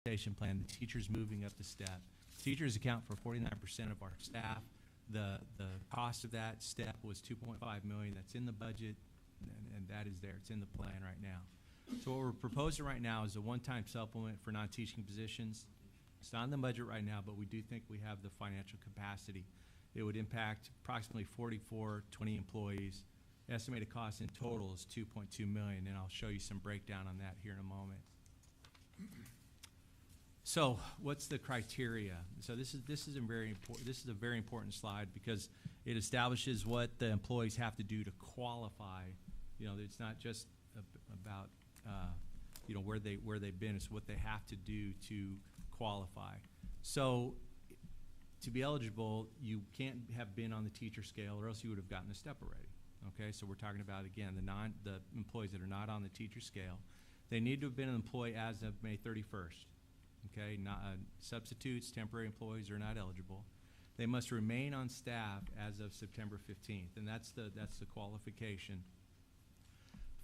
compensation plan, the teachers moving up the step. Teachers account for 49% of our staff. The cost of that step was $2.5 million. That's in the budget, and that is there. It's in the plan right now. So what we're proposing right now is a one-time supplement for non-teaching positions. It's not in the budget right now, but we do think we have the financial capacity. It would impact approximately 20 employees. The estimated cost in total is $2.2 million, and I'll show you some breakdown on that here in a moment. So what's the criteria? So this is a very important. This is a very important slide because it establishes what the employees have to do to qualify. You know, it's not just about you know, where they've been. It's what they have to do to qualify. So to be eligible, you can't have been on the teacher scale, or else you would have gotten a step already. Okay, so we're talking about, again, the employees that are not on the teacher scale. They need to have been an employee as of May 31st. Okay, not substitutes, temporary employees are not eligible. They must remain on staff as of September 15th, and that's the qualification.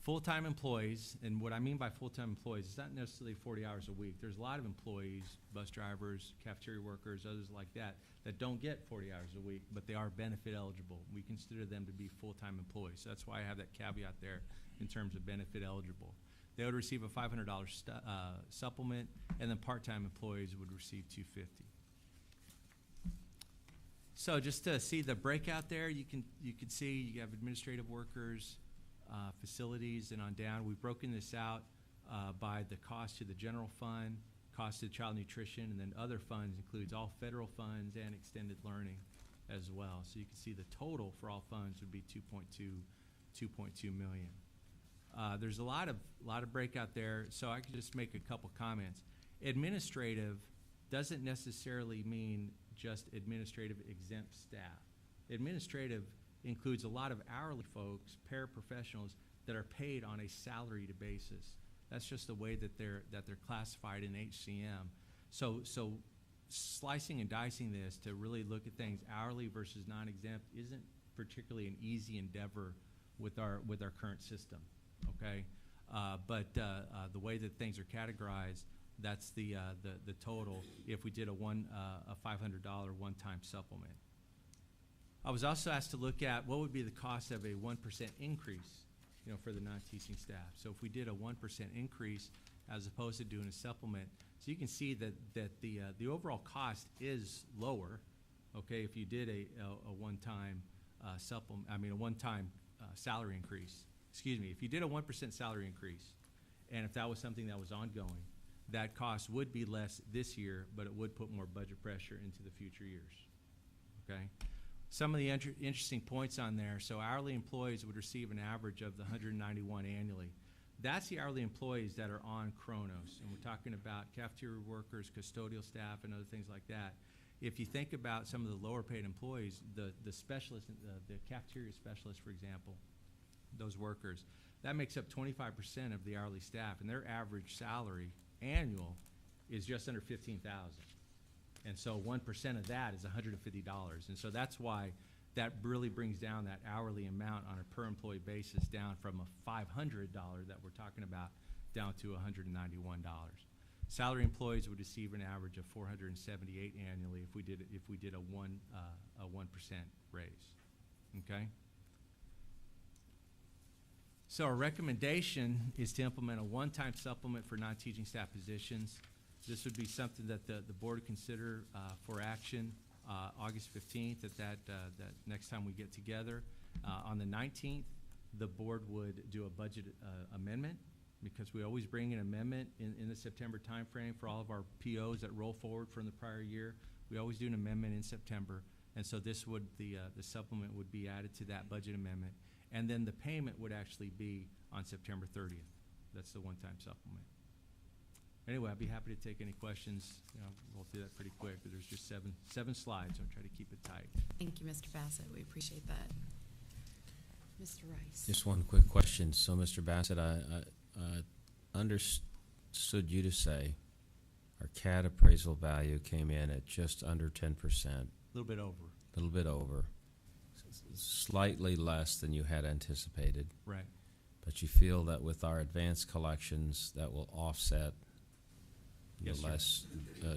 Full-time employees, and what I mean by full-time employees, it's not necessarily 40 hours a week. There's a lot of employees, bus drivers, cafeteria workers, others like that, that don't get 40 hours a week, but they are benefit eligible. We consider them to be full-time employees. So that's why I have that caveat there in terms of benefit eligible. They would receive a $500 supplement, and then part-time employees would receive $250. So just to see the breakout there, you can see you have administrative workers, facilities, and on down. We've broken this out by the cost to the general fund, cost to child nutrition, and then other funds includes all federal funds and extended learning as well. So you can see the total for all funds would be $2.2 million. There's a lot of breakout there, so I could just make a couple comments. Administrative doesn't necessarily mean just administrative exempt staff. Administrative includes a lot of hourly folks, paraprofessionals, that are paid on a salaried basis. That's just the way that they're classified in HCM. So slicing and dicing this to really look at things hourly versus non-exempt isn't particularly an easy endeavor with our current system. Okay, but the way that things are categorized, that's the total. If we did a $500 one-time supplement. I was also asked to look at what would be the cost of a 1% increase, you know, for the non-teaching staff. So if we did a 1% increase as opposed to doing a supplement, so you can see that the overall cost is lower. Okay, if you did a one-time supplement, I mean a one-time salary increase. Excuse me, if you did a 1% salary increase, and if that was something that was ongoing, that cost would be less this year, but it would put more budget pressure into the future years. Okay. Some of the interesting points on there. So hourly employees would receive an average of the 191 annually. That's the hourly employees that are on Kronos, and we're talking about cafeteria workers, custodial staff, and other things like that. If you think about some of the lower paid employees, the specialists, the cafeteria specialists, for example, those workers, that makes up 25% of the hourly staff, and their average salary annual is just under $15,000. And so 1% of that is $150. And so that's why that really brings down that hourly amount on a per employee basis down from a $500 that we're talking about down to $191. Salary employees would receive an average of $478 annually if we did a 1% raise. Okay. So our recommendation is to implement a one-time supplement for non-teaching staff positions. This would be something that the board would consider for action August 15th at that next time we get together. On the 19th, the board would do a budget amendment, because we always bring an amendment in the September timeframe for all of our POs that roll forward from the prior year. We always do an amendment in September, and so this would the supplement would be added to that budget amendment, and then the payment would actually be on September 30th. That's the one-time supplement. Anyway, I'd be happy to take any questions. You know, we'll do that pretty quick, but there's just seven slides, so I'll try to keep it tight. Thank you, Mr. Bassett. We appreciate that. Mr. Rice. Just one quick question. So, Mr. Bassett, I understood you to say our CAD appraisal value came in at just under 10%. A little bit over. A little bit over. Slightly less than you had anticipated. Right. But you feel that with our advanced collections, that will offset the Yes, sir. less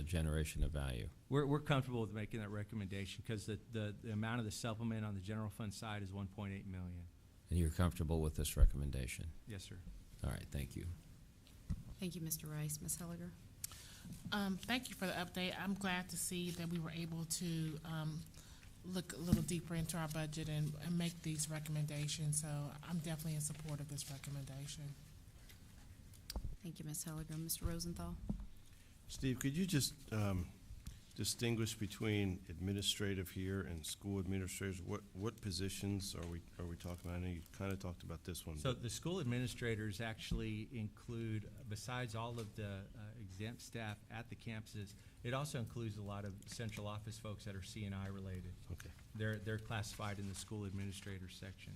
generation of value. We're comfortable with making that recommendation because the amount of the supplement on the general fund side is 1.8 million. And you're comfortable with this recommendation? Yes, sir. All right, thank you. Thank you, Mr. Rice. Ms. Helliger? Thank you for the update. I'm glad to see that we were able to look a little deeper into our budget and make these recommendations. So I'm definitely in support of this recommendation. Thank you, Ms. Helliger. Mr. Rosenthal? Steve, could you just distinguish between administrative here and school administrators? What positions are we talking about? I know you kind of talked about this one. So the school administrators actually include, besides all of the exempt staff at the campuses, it also includes a lot of central office folks that are C&I related. Okay. They're classified in the school administrator section.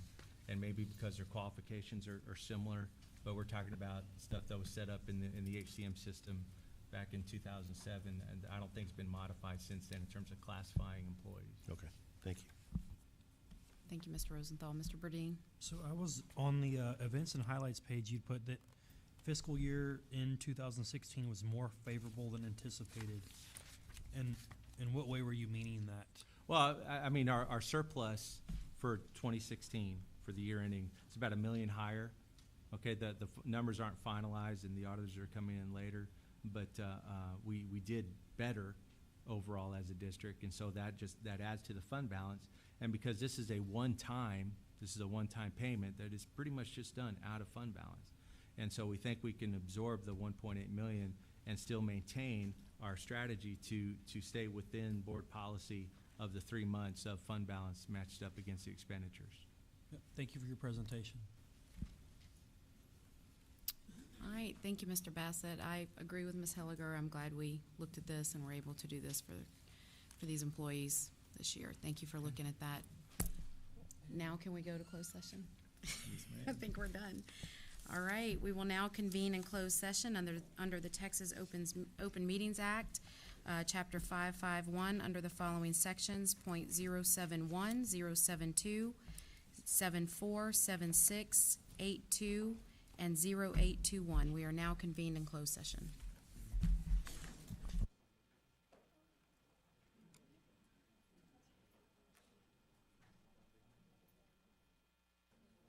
And maybe because their qualifications are similar, but we're talking about stuff that was set up in the HCM system back in 2007, and I don't think it's been modified since then in terms of classifying employees. Okay, thank you. Thank you, Mr. Rosenthal. Mr. Burdine? So I was on the events and highlights page, you'd put that fiscal year in 2016 was more favorable than anticipated. And in what way were you meaning that? Well, I mean, our surplus for 2016, for the year ending, it's about $1 million higher. Okay, the numbers aren't finalized and the auditors are coming in later, but we did better overall as a district, and so that adds to the fund balance. And because this is a one-time payment that is pretty much just done out of fund balance. And so we think we can absorb the 1.8 million and still maintain our strategy to stay within board policy of the 3 months of fund balance matched up against the expenditures. Thank you for your presentation. All right, thank you, Mr. Bassett. I agree with Ms. Helliger. I'm glad we looked at this and were able to do this for these employees this year. Thank you for looking at that. Now can we go to closed session? I think we're done. All right, we will now convene in closed session under the Texas Open Meetings Act, Chapter 551, under the following sections: .071, 072, 74, 76, 82, and 0821. We are now convened in closed session.